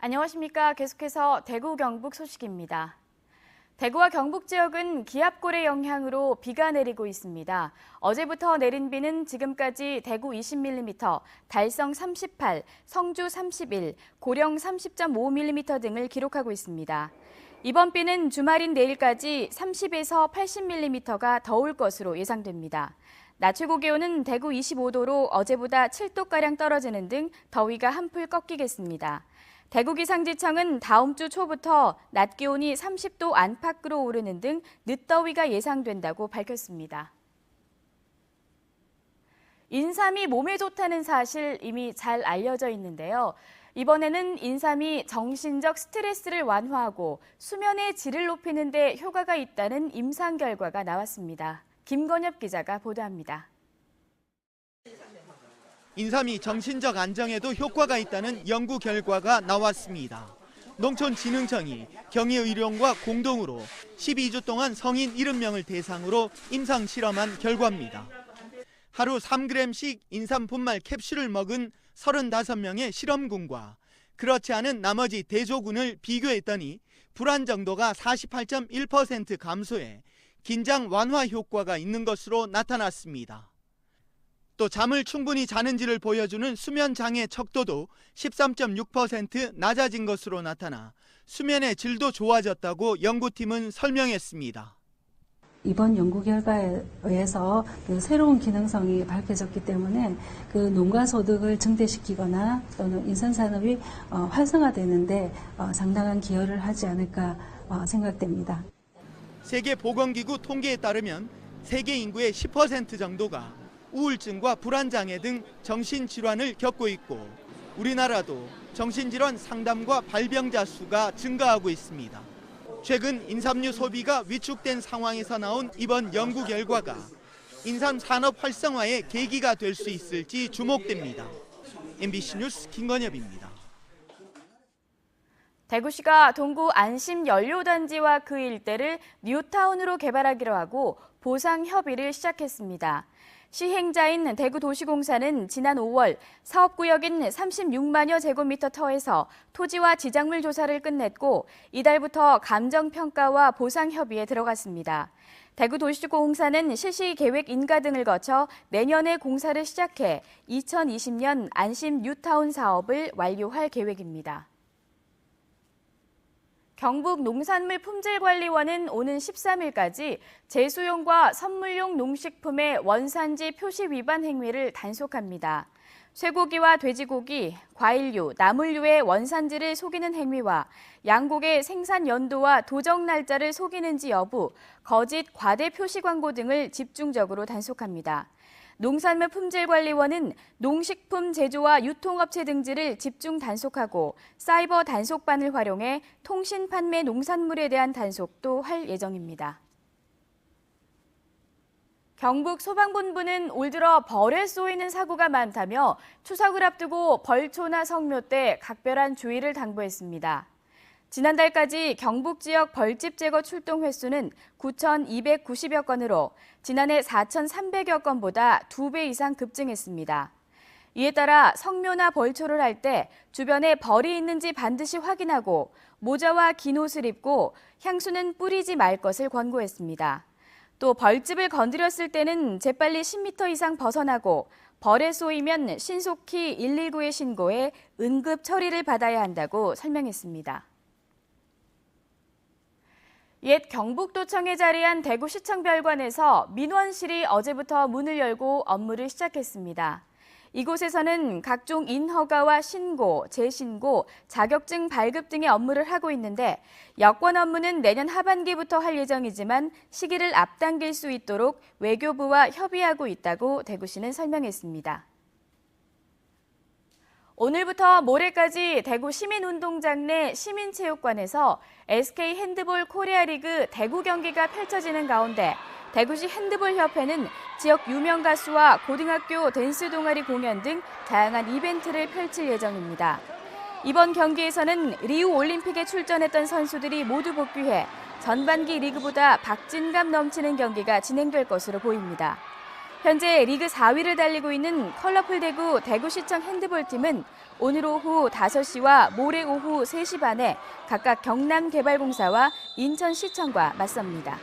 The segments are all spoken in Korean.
안녕하십니까. 계속해서 대구 경북 소식입니다. 대구와 경북 지역은 기압골의 영향으로 비가 내리고 있습니다. 어제부터 내린 비는 지금까지 대구 20mm, 달성 38, 성주 31, 고령 30.5mm 등을 기록하고 있습니다. 이번 비는 주말인 내일까지 30에서 80mm가 더 올 것으로 예상됩니다. 낮 최고 기온은 대구 25도로 어제보다 7도가량 떨어지는 등 더위가 한풀 꺾이겠습니다. 대구기상지청은 다음 주 초부터 낮 기온이 30도 안팎으로 오르는 등 늦더위가 예상된다고 밝혔습니다. 인삼이 몸에 좋다는 사실 이미 잘 알려져 있는데요. 이번에는 인삼이 정신적 스트레스를 완화하고 수면의 질을 높이는 데 효과가 있다는 임상 결과가 나왔습니다. 김건엽 기자가 보도합니다. 인삼이 정신적 안정에도 효과가 있다는 연구 결과가 나왔습니다. 농촌진흥청이 경희의료원과 공동으로 12주 동안 성인 70명을 대상으로 임상 실험한 결과입니다. 하루 3g씩 인삼 분말 캡슐을 먹은 35명의 실험군과 그렇지 않은 나머지 대조군을 비교했더니 불안 정도가 48.1% 감소해 긴장 완화 효과가 있는 것으로 나타났습니다. 또 잠을 충분히 자는지를 보여주는 수면 장애 척도도 13.6% 낮아진 것으로 나타나 수면의 질도 좋아졌다고 연구팀은 설명했습니다. 이번 연구 결과에 의해서 새로운 기능성이 밝혀졌기 때문에 농가 소득을 증대시키거나 또는 인삼 산업이 활성화되는데 상당한 기여를 하지 않을까 생각됩니다. 세계보건기구 통계에 따르면 세계 인구의 10% 정도가 우울증과 불안장애 등 정신질환을 겪고 있고 우리나라도 정신질환 상담과 발병자 수가 증가하고 있습니다. 최근 인삼류 소비가 위축된 상황에서 나온 이번 연구 결과가 인삼 산업 활성화의 계기가 될 수 있을지 주목됩니다. MBC 뉴스 김건엽입니다. 대구시가 동구 안심연료단지와 그 일대를 뉴타운으로 개발하기로 하고 보상 협의를 시작했습니다. 시행자인 대구도시공사는 지난 5월 사업구역인 36만여 제곱미터 터에서 토지와 지작물 조사를 끝냈고 이달부터 감정평가와 보상협의에 들어갔습니다. 대구도시공사는 실시계획 인가 등을 거쳐 내년에 공사를 시작해 2020년 안심 뉴타운 사업을 완료할 계획입니다. 경북 농산물품질관리원은 오는 13일까지 제수용과 선물용 농식품의 원산지 표시 위반 행위를 단속합니다. 쇠고기와 돼지고기, 과일류, 나물류의 원산지를 속이는 행위와 양곡의 생산 연도와 도적 날짜를 속이는지 여부, 거짓 과대 표시 광고 등을 집중적으로 단속합니다. 농산물품질관리원은 농식품 제조와 유통업체 등지를 집중 단속하고 사이버 단속반을 활용해 통신 판매 농산물에 대한 단속도 할 예정입니다. 경북 소방본부는 올 들어 벌에 쏘이는 사고가 많다며 추석을 앞두고 벌초나 성묘 때 각별한 주의를 당부했습니다. 지난달까지 경북 지역 벌집 제거 출동 횟수는 9,290여 건으로 지난해 4,300여 건보다 2배 이상 급증했습니다. 이에 따라 성묘나 벌초를 할 때 주변에 벌이 있는지 반드시 확인하고 모자와 긴 옷을 입고 향수는 뿌리지 말 것을 권고했습니다. 또 벌집을 건드렸을 때는 재빨리 10m 이상 벗어나고 벌에 쏘이면 신속히 119에 신고해 응급 처리를 받아야 한다고 설명했습니다. 옛 경북도청에 자리한 대구시청 별관에서 민원실이 어제부터 문을 열고 업무를 시작했습니다. 이곳에서는 각종 인허가와 신고, 재신고, 자격증 발급 등의 업무를 하고 있는데 여권 업무는 내년 하반기부터 할 예정이지만 시기를 앞당길 수 있도록 외교부와 협의하고 있다고 대구시는 설명했습니다. 오늘부터 모레까지 대구 시민운동장 내 시민체육관에서 SK 핸드볼 코리아 리그 대구 경기가 펼쳐지는 가운데 대구시 핸드볼협회는 지역 유명 가수와 고등학교 댄스 동아리 공연 등 다양한 이벤트를 펼칠 예정입니다. 이번 경기에서는 리우 올림픽에 출전했던 선수들이 모두 복귀해 전반기 리그보다 박진감 넘치는 경기가 진행될 것으로 보입니다. 현재 리그 4위를 달리고 있는 컬러풀 대구 대구시청 핸드볼팀은 오늘 오후 5시와 모레 오후 3시 반에 각각 경남개발공사와 인천시청과 맞섭니다.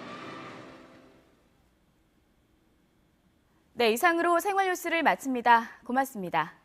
네, 이상으로 생활뉴스를 마칩니다. 고맙습니다.